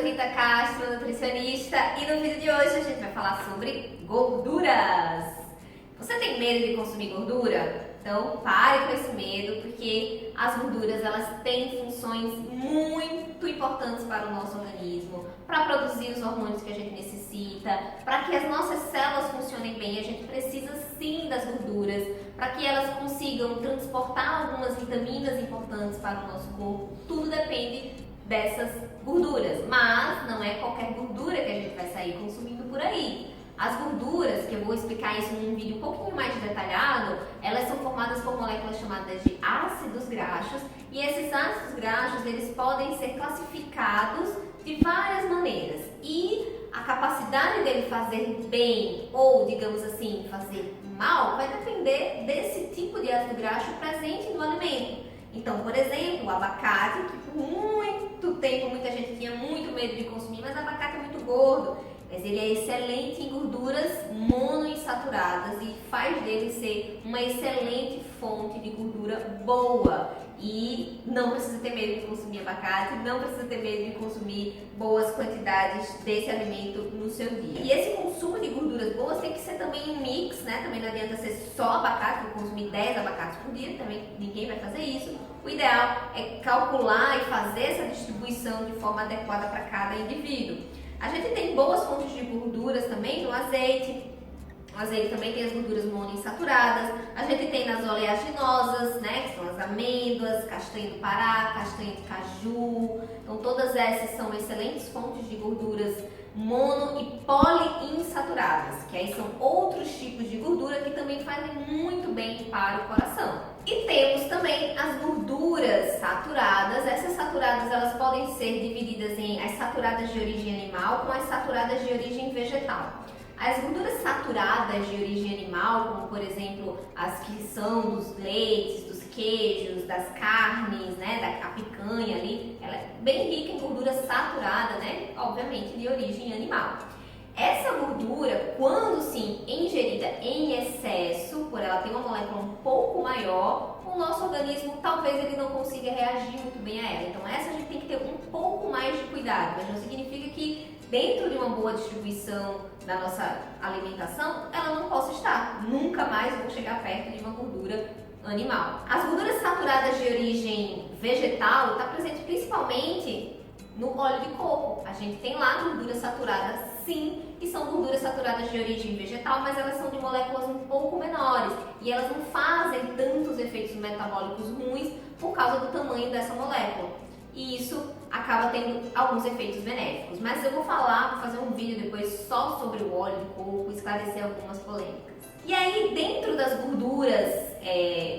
Rita Castro, nutricionista, e no vídeo de hoje a gente vai falar sobre gorduras. Você tem medo de consumir gordura? Então pare com esse medo, porque as gorduras elas têm funções muito importantes para o nosso organismo, para produzir os hormônios que a gente necessita, para que as nossas células funcionem bem, a gente precisa sim das gorduras, para que elas consigam transportar algumas vitaminas importantes para o nosso corpo. Tudo depende dessas gorduras, mas não é qualquer gordura que a gente vai sair consumindo por aí. As gorduras, que eu vou explicar isso num vídeo um pouquinho mais detalhado, elas são formadas por moléculas chamadas de ácidos graxos, e esses ácidos graxos eles podem ser classificados de várias maneiras, e a capacidade dele fazer bem ou, digamos assim, fazer mal vai depender desse tipo de ácido graxo presente no alimento. Então, por exemplo, o abacate, que por muito tempo muita gente tinha muito medo de consumir, mas o abacate é muito gordo, mas ele é excelente em gorduras monoinsaturadas e faz dele ser uma excelente fonte de gordura boa. E não precisa ter medo de consumir abacate, não precisa ter medo de consumir boas quantidades desse alimento no seu dia. E esse consumo de gorduras boas tem que ser também um mix, né? Também não adianta ser só abacate, vou consumir 10 abacates por dia, também ninguém vai fazer isso. O ideal é calcular e fazer essa distribuição de forma adequada para cada indivíduo. A gente tem boas fontes de gorduras também no azeite. O azeite também tem as gorduras monoinsaturadas. A gente tem nas oleaginosas, né, que são as amêndoas, castanha do Pará, castanha de caju. Então todas essas são excelentes fontes de gorduras mono e poliinsaturadas, que aí são outros tipos de gordura que também fazem muito bem para o coração. E temos também as gorduras saturadas. Essas saturadas elas podem ser divididas em as saturadas de origem animal com as saturadas de origem vegetal. As gorduras saturadas de origem animal, como por exemplo as que são dos leites, dos queijos, das carnes, né, da picanha ali, ela é bem rica em gordura saturada, né, obviamente de origem animal. Essa gordura, quando sim ingerida em excesso, por ela ter uma molécula um pouco maior, o nosso organismo talvez ele não consiga reagir muito bem a ela. Então essa a gente tem que ter um pouco mais de cuidado, mas não significa que dentro de uma boa distribuição da nossa alimentação, ela não possa estar. Nunca mais vou chegar perto de uma gordura animal. As gorduras saturadas de origem vegetal está presente principalmente no óleo de coco. A gente tem lá gorduras saturadas sim, e são gorduras saturadas de origem vegetal, mas elas são de moléculas um pouco menores e elas não fazem tantos efeitos metabólicos ruins por causa do tamanho dessa molécula. E isso acaba tendo alguns efeitos benéficos. Mas eu vou fazer um vídeo depois só sobre o óleo de coco e esclarecer algumas polêmicas. E aí, dentro das gorduras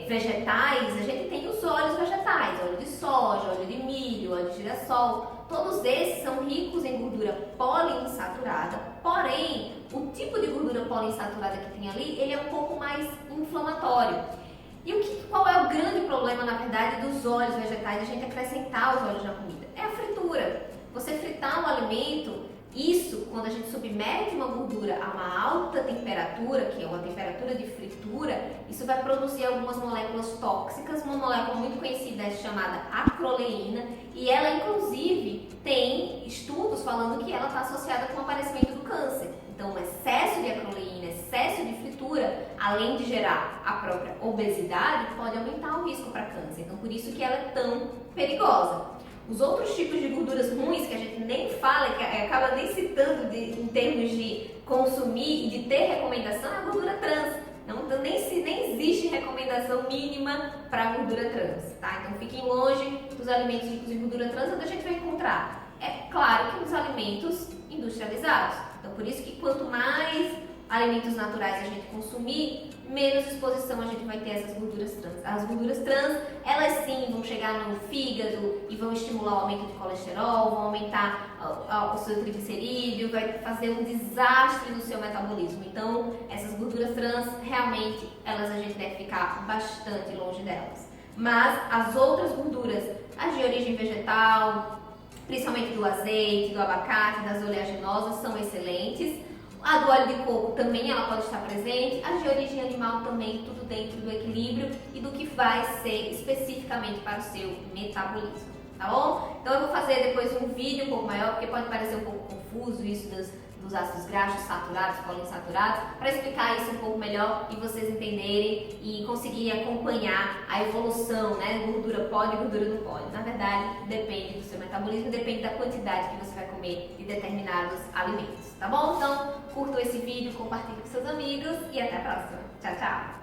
vegetais, a gente tem os óleos vegetais, óleo de soja, óleo de milho, óleo de girassol. Todos esses são ricos em gordura poliinsaturada, porém, o tipo de gordura poliinsaturada que tem ali, ele é um pouco mais inflamatório. E qual é o grande problema, na verdade, dos óleos vegetais, a gente acrescentar os óleos na comida? É a fritura. Você fritar um alimento, isso, quando a gente submete uma gordura a uma alta temperatura, que é uma temperatura de fritura, isso vai produzir algumas moléculas tóxicas, uma molécula muito conhecida chamada acroleína, e ela, inclusive, tem estudos falando que ela está associada com o aparecimento do câncer. Então, o excesso de acroleína, excesso de fritura, além de gerar a própria obesidade, pode aumentar o risco para câncer. Então, por isso que ela é tão perigosa. Os outros tipos de gorduras ruins que a gente nem fala, que acaba nem citando em termos de consumir e de ter recomendação, é a gordura trans. Então nem existe recomendação mínima para a gordura trans, tá? Então fiquem longe dos alimentos ricos em gordura trans, onde a gente vai encontrar. É claro que nos alimentos industrializados. Então por isso que quanto mais alimentos naturais a gente consumir, menos exposição a gente vai ter a essas gorduras trans. As gorduras trans, elas sim vão chegar no fígado e vão estimular o aumento de colesterol, vão aumentar o seu triglicerídeo, vai fazer um desastre no seu metabolismo. Então, essas gorduras trans, realmente, a gente deve ficar bastante longe delas. Mas as outras gorduras, as de origem vegetal, principalmente do azeite, do abacate, das oleaginosas, são excelentes. A do óleo de coco também ela pode estar presente, as de origem animal também, tudo dentro do equilíbrio e do que vai ser especificamente para o seu metabolismo. tá bom? Então eu vou fazer depois um vídeo um pouco maior, porque pode parecer um pouco confuso isso dos ácidos graxos saturados, poliinsaturados, para explicar isso um pouco melhor e vocês entenderem e conseguirem acompanhar a evolução, né? Gordura pode, gordura não pode. Na verdade, depende do seu metabolismo, depende da quantidade que você vai comer de determinados alimentos, tá bom? Então, curtam esse vídeo, compartilhem com seus amigos e até a próxima. Tchau, tchau!